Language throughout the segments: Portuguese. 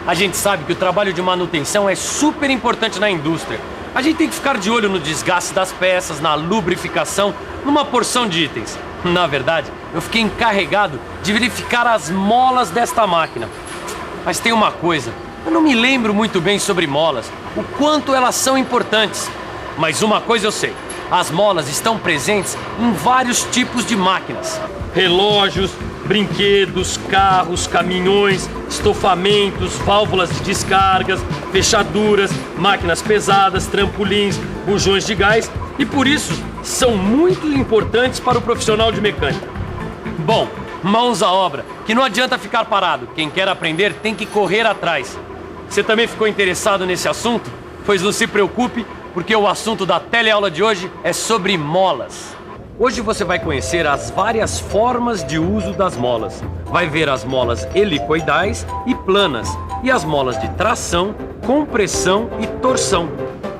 A gente sabe que o trabalho de manutenção é super importante na indústria. A gente tem que ficar de olho no desgaste das peças, na lubrificação, numa porção de itens. Na verdade, eu fiquei encarregado de verificar as molas desta máquina. Mas tem uma coisa, eu não me lembro muito bem sobre molas, o quanto elas são importantes. Mas uma coisa eu sei, as molas estão presentes em vários tipos de máquinas. Relógios, brinquedos, carros, caminhões, estofamentos, válvulas de descargas, fechaduras, máquinas pesadas, trampolins, bujões de gás e por isso são muito importantes para o profissional de mecânica. Bom, mãos à obra, que não adianta ficar parado. Quem quer aprender tem que correr atrás. Você também ficou interessado nesse assunto? Pois não se preocupe, porque o assunto da teleaula de hoje é sobre molas. Hoje você vai conhecer as várias formas de uso das molas. Vai ver as molas helicoidais e planas, e as molas de tração, compressão e torção.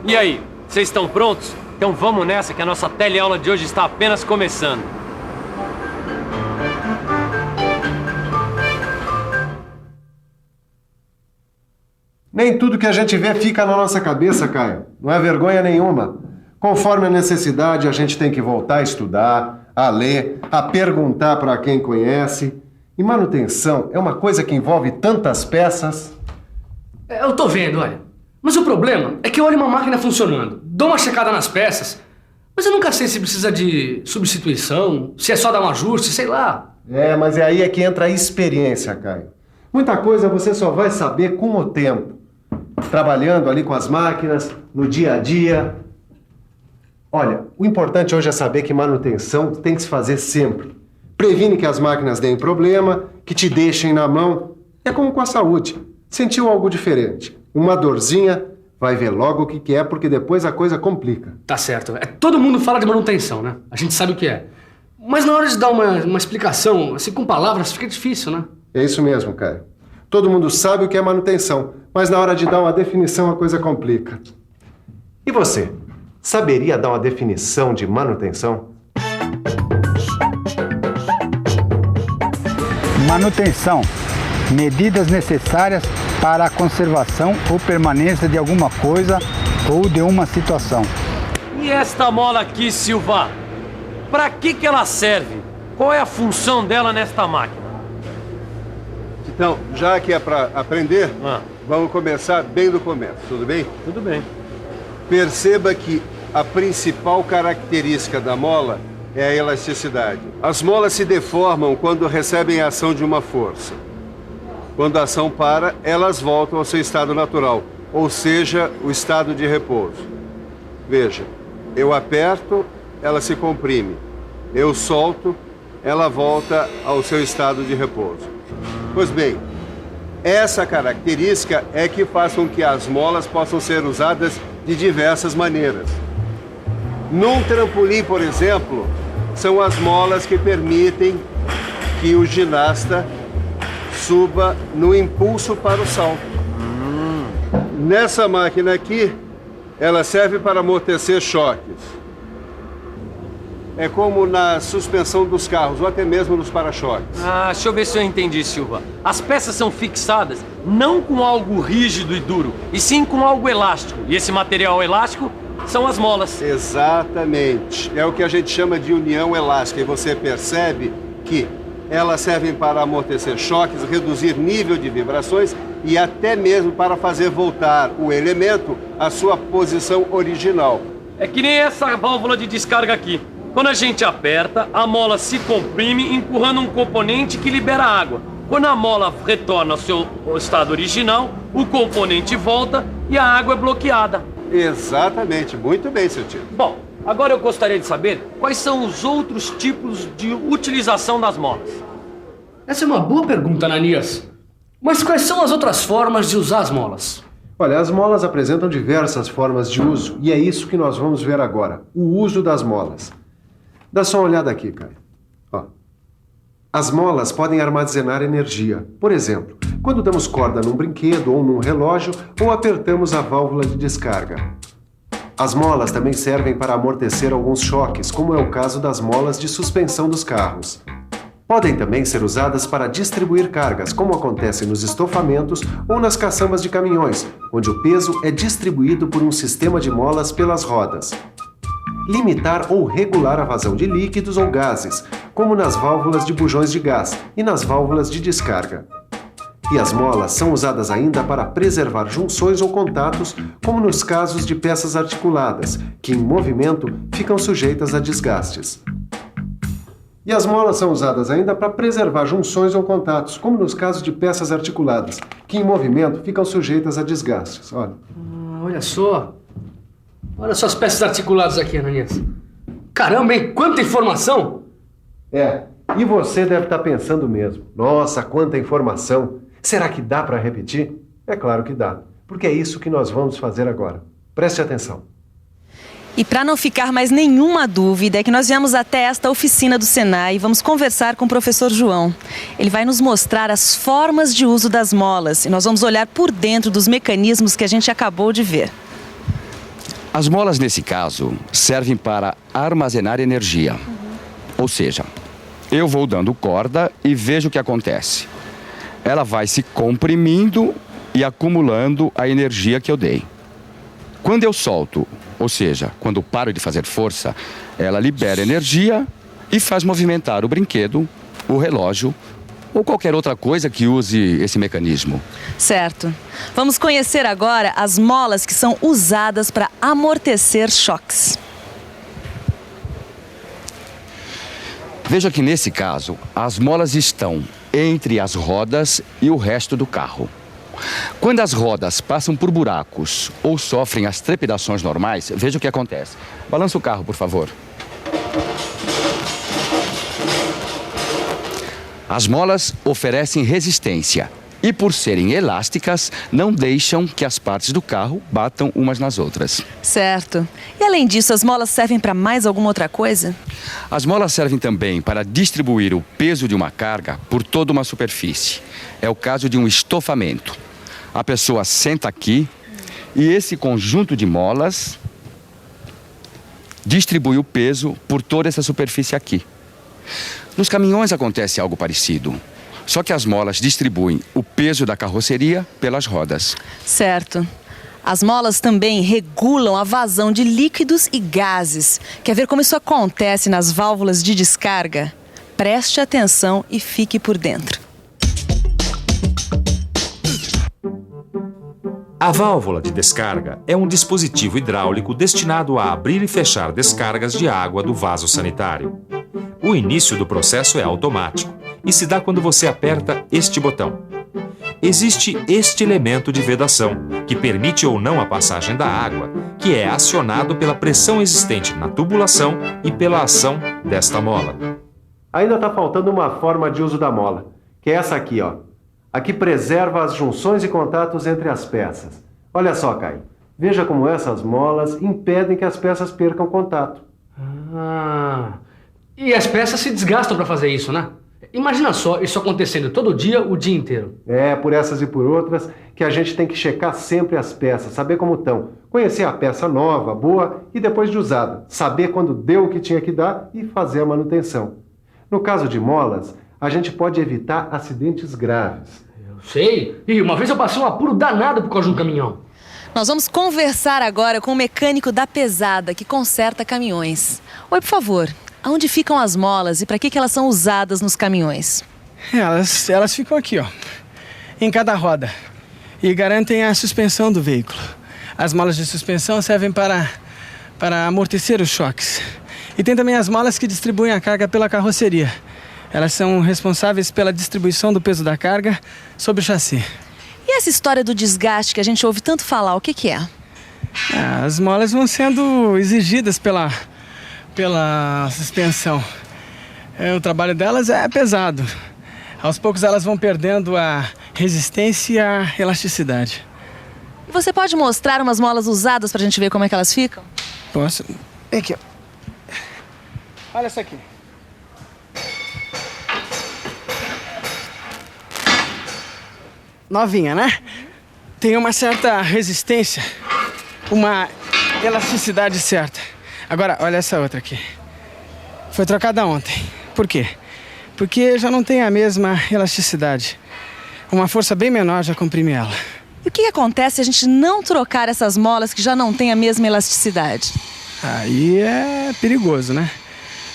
E aí, vocês estão prontos? Então vamos nessa que a nossa teleaula de hoje está apenas começando. Nem tudo que a gente vê fica na nossa cabeça, Caio. Não é vergonha nenhuma. Conforme a necessidade, a gente tem que voltar a estudar, a ler, a perguntar para quem conhece. E manutenção é uma coisa que envolve tantas peças. Eu tô vendo, olha. Mas o problema é que eu olho uma máquina funcionando, dou uma checada nas peças, mas eu nunca sei se precisa de substituição, se é só dar um ajuste, sei lá. Mas é aí é que entra a experiência, Caio. Muita coisa você só vai saber com o tempo. Trabalhando ali com as máquinas, no dia a dia. Olha, o importante hoje é saber que manutenção tem que se fazer sempre. Previne que as máquinas deem problema, que te deixem na mão. É como com a saúde. Sentiu algo diferente, uma dorzinha, vai ver logo o que é, porque depois a coisa complica. Tá certo. Todo mundo fala de manutenção, né? A gente sabe o que é. Mas na hora de dar uma explicação, assim, com palavras, fica difícil, né? É isso mesmo, Caio. Todo mundo sabe o que é manutenção, mas na hora de dar uma definição a coisa complica. E você? Saberia dar uma definição de manutenção? Manutenção. Medidas necessárias para a conservação ou permanência de alguma coisa ou de uma situação. E esta mola aqui, Silva? Para que ela serve? Qual é a função dela nesta máquina? Então, já que é para aprender, vamos começar bem do começo, tudo bem? Tudo bem. Perceba que a principal característica da mola é a elasticidade. As molas se deformam quando recebem a ação de uma força. Quando a ação para, elas voltam ao seu estado natural, ou seja, o estado de repouso. Veja, eu aperto, ela se comprime. Eu solto, ela volta ao seu estado de repouso. Pois bem, essa característica é que faz com que as molas possam ser usadas de diversas maneiras. Num trampolim, por exemplo, são as molas que permitem que o ginasta suba no impulso para o salto. Nessa máquina aqui, ela serve para amortecer choques. É como na suspensão dos carros, ou até mesmo nos para-choques. Deixa eu ver se eu entendi, Silva. As peças são fixadas não com algo rígido e duro, e sim com algo elástico. E esse material elástico são as molas. Exatamente. É o que a gente chama de união elástica. E você percebe que elas servem para amortecer choques, reduzir nível de vibrações e até mesmo para fazer voltar o elemento à sua posição original. É que nem essa válvula de descarga aqui. Quando a gente aperta, a mola se comprime, empurrando um componente que libera água. Quando a mola retorna ao seu estado original, o componente volta e a água é bloqueada. Exatamente. Muito bem, seu tio. Bom, agora eu gostaria de saber quais são os outros tipos de utilização das molas. Essa é uma boa pergunta, Ananias. Mas quais são as outras formas de usar as molas? Olha, as molas apresentam diversas formas de uso e é isso que nós vamos ver agora, o uso das molas. Dá só uma olhada aqui, Caio. As molas podem armazenar energia. Por exemplo, quando damos corda num brinquedo ou num relógio ou apertamos a válvula de descarga. As molas também servem para amortecer alguns choques, como é o caso das molas de suspensão dos carros. Podem também ser usadas para distribuir cargas, como acontece nos estofamentos ou nas caçambas de caminhões, onde o peso é distribuído por um sistema de molas pelas rodas. Limitar ou regular a vazão de líquidos ou gases, como nas válvulas de bujões de gás e nas válvulas de descarga. E as molas são usadas ainda para preservar junções ou contatos, como nos casos de peças articuladas, que em movimento ficam sujeitas a desgastes. E as molas são usadas ainda para preservar junções ou contatos, como nos casos de peças articuladas, que em movimento ficam sujeitas a desgastes. Olha. Olha só. Olha só as peças articuladas aqui, Ananias. Caramba, hein? Quanta informação! E você deve estar pensando mesmo. Nossa, quanta informação! Será que dá para repetir? É claro que dá, porque é isso que nós vamos fazer agora. Preste atenção. E para não ficar mais nenhuma dúvida, é que nós viemos até esta oficina do Senai e vamos conversar com o professor João. Ele vai nos mostrar as formas de uso das molas e nós vamos olhar por dentro dos mecanismos que a gente acabou de ver. As molas, nesse caso, servem para armazenar energia. Ou seja, eu vou dando corda e vejo o que acontece. Ela vai se comprimindo e acumulando a energia que eu dei. Quando eu solto, ou seja, quando paro de fazer força, ela libera energia e faz movimentar o brinquedo, o relógio ou qualquer outra coisa que use esse mecanismo. Certo. Vamos conhecer agora as molas que são usadas para amortecer choques. Veja que nesse caso, as molas estão entre as rodas e o resto do carro. Quando as rodas passam por buracos ou sofrem as trepidações normais, veja o que acontece. Balança o carro, por favor. As molas oferecem resistência e, por serem elásticas, não deixam que as partes do carro batam umas nas outras. Certo. E além disso, as molas servem para mais alguma outra coisa? As molas servem também para distribuir o peso de uma carga por toda uma superfície. É o caso de um estofamento. A pessoa senta aqui e esse conjunto de molas distribui o peso por toda essa superfície aqui. Nos caminhões acontece algo parecido, só que as molas distribuem o peso da carroceria pelas rodas. Certo. As molas também regulam a vazão de líquidos e gases. Quer ver como isso acontece nas válvulas de descarga? Preste atenção e fique por dentro. A válvula de descarga é um dispositivo hidráulico destinado a abrir e fechar descargas de água do vaso sanitário. O início do processo é automático e se dá quando você aperta este botão. Existe este elemento de vedação, que permite ou não a passagem da água, que é acionado pela pressão existente na tubulação e pela ação desta mola. Ainda está faltando uma forma de uso da mola, que é essa aqui, ó. Aqui preserva as junções e contatos entre as peças. Olha só, Caio. Veja como essas molas impedem que as peças percam contato. E as peças se desgastam para fazer isso, né? Imagina só isso acontecendo todo dia, o dia inteiro. É, por essas e por outras, que a gente tem que checar sempre as peças, saber como estão. Conhecer a peça nova, boa e depois de usada. Saber quando deu o que tinha que dar e fazer a manutenção. No caso de molas, a gente pode evitar acidentes graves. Eu sei. E uma vez eu passei um apuro danado por causa de um caminhão. Nós vamos conversar agora com o mecânico da Pesada, que conserta caminhões. Oi, por favor, aonde ficam as molas e para que elas são usadas nos caminhões? Elas ficam aqui, ó, em cada roda, e garantem a suspensão do veículo. As molas de suspensão servem para amortecer os choques. E tem também as molas que distribuem a carga pela carroceria. Elas são responsáveis pela distribuição do peso da carga sobre o chassi. E essa história do desgaste que a gente ouve tanto falar, o que é? As molas vão sendo exigidas pela suspensão. O trabalho delas é pesado. Aos poucos elas vão perdendo a resistência e a elasticidade. E você pode mostrar umas molas usadas pra gente ver como é que elas ficam? Posso? Vem aqui, ó. Olha essa aqui. Novinha, né? Tem uma certa resistência, uma elasticidade certa. Agora, olha essa outra aqui. Foi trocada ontem. Por quê? porque já não tem a mesma elasticidade. Uma força bem menor já comprime ela. E o que acontece se a gente não trocar essas molas que já não têm a mesma elasticidade? Aí é perigoso, né?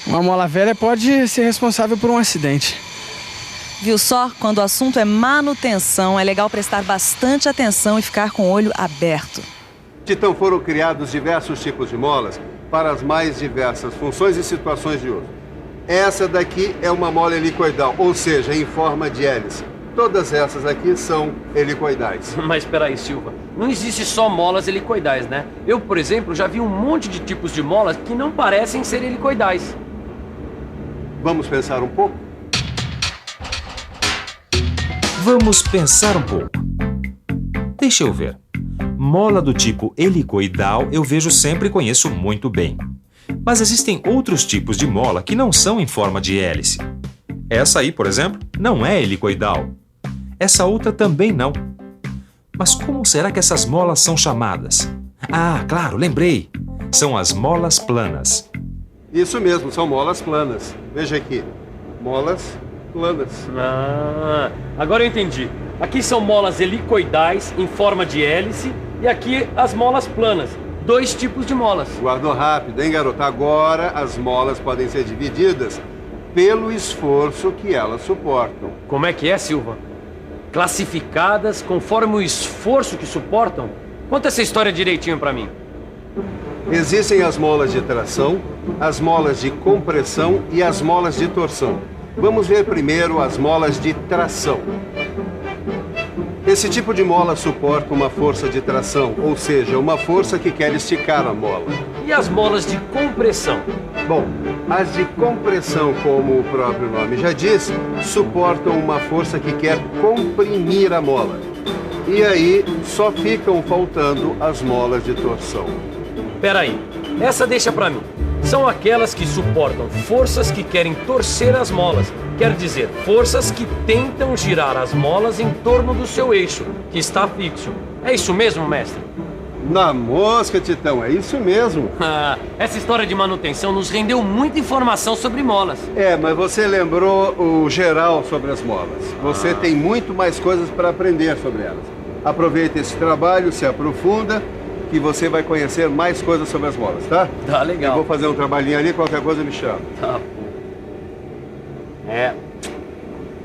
Uma mola velha pode ser responsável por um acidente. Viu só? Quando o assunto é manutenção, é legal prestar bastante atenção e ficar com o olho aberto. Então foram criados diversos tipos de molas para as mais diversas funções e situações de uso. Essa daqui é uma mola helicoidal, ou seja, em forma de hélice. Todas essas aqui são helicoidais. Mas espera aí, Silva. Não existe só molas helicoidais, né? Eu, por exemplo, já vi um monte de tipos de molas que não parecem ser helicoidais. Vamos pensar um pouco? Vamos pensar um pouco. Deixa eu ver. Mola do tipo helicoidal eu vejo sempre e conheço muito bem. Mas existem outros tipos de mola que não são em forma de hélice. Essa aí, por exemplo, não é helicoidal. Essa outra também não. Mas como será que essas molas são chamadas? Ah, claro, lembrei. São as molas planas. Isso mesmo, são molas planas. Veja aqui, molas planas. Ah, agora eu entendi. Aqui são molas helicoidais em forma de hélice e aqui as molas planas. 2 tipos de molas. Guardou rápido, hein, garoto? Agora as molas podem ser divididas pelo esforço que elas suportam. Como é que é, Silva? Classificadas conforme o esforço que suportam? Conta essa história direitinho pra mim. Existem as molas de tração, as molas de compressão e as molas de torção. Vamos ver primeiro as molas de tração. Esse tipo de mola suporta uma força de tração, ou seja, uma força que quer esticar a mola. E as molas de compressão? Bom, as de compressão, como o próprio nome já diz, suportam uma força que quer comprimir a mola. E aí só ficam faltando as molas de torção. Peraí, essa deixa pra mim. São aquelas que suportam forças que querem torcer as molas. Quer dizer, forças que tentam girar as molas em torno do seu eixo, que está fixo. É isso mesmo, mestre? Na mosca, Titão, é isso mesmo. Essa história de manutenção nos rendeu muita informação sobre molas. É, mas você lembrou o geral sobre as molas. Você tem muito mais coisas para aprender sobre elas. Aproveita esse trabalho, se aprofunda, que você vai conhecer mais coisas sobre as molas, tá? Tá legal. Eu vou fazer um trabalhinho ali, qualquer coisa me chama. Tá bom.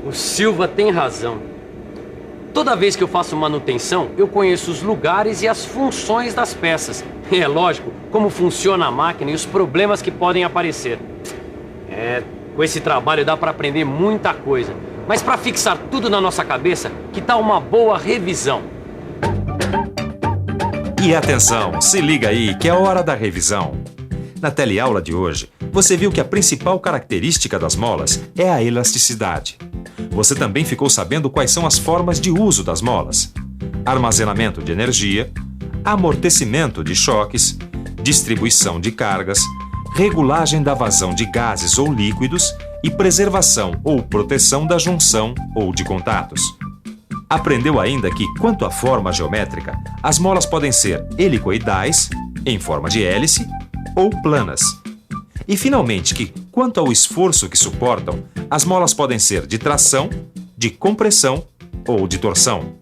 O Silva tem razão. Toda vez que eu faço manutenção, eu conheço os lugares e as funções das peças. E é lógico, como funciona a máquina e os problemas que podem aparecer. Com esse trabalho dá para aprender muita coisa. Mas para fixar tudo na nossa cabeça, que tal uma boa revisão? E atenção, se liga aí que é hora da revisão. Na teleaula de hoje, você viu que a principal característica das molas é a elasticidade. Você também ficou sabendo quais são as formas de uso das molas: armazenamento de energia, amortecimento de choques, distribuição de cargas, regulagem da vazão de gases ou líquidos e preservação ou proteção da junção ou de contatos. Aprendeu ainda que, quanto à forma geométrica, as molas podem ser helicoidais, em forma de hélice, ou planas. E, finalmente, que, quanto ao esforço que suportam, as molas podem ser de tração, de compressão ou de torção.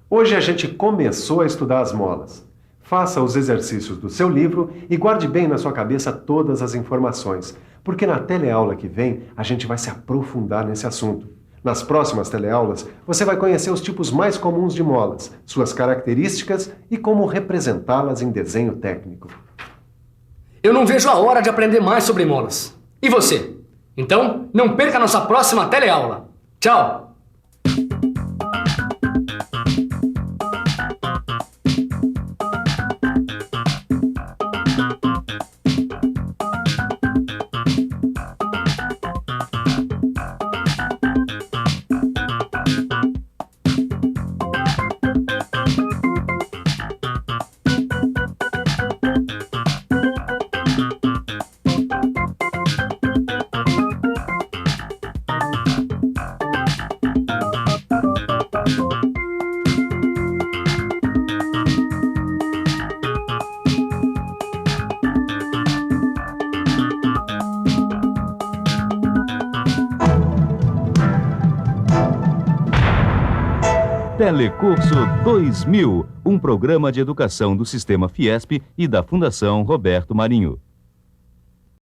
Hoje a gente começou a estudar as molas. Faça os exercícios do seu livro e guarde bem na sua cabeça todas as informações, porque na teleaula que vem a gente vai se aprofundar nesse assunto. Nas próximas teleaulas, você vai conhecer os tipos mais comuns de molas, suas características e como representá-las em desenho técnico. Eu não vejo a hora de aprender mais sobre molas. E você? Então, não perca a nossa próxima teleaula. Tchau! Telecurso 2000, um programa de educação do Sistema Fiesp e da Fundação Roberto Marinho.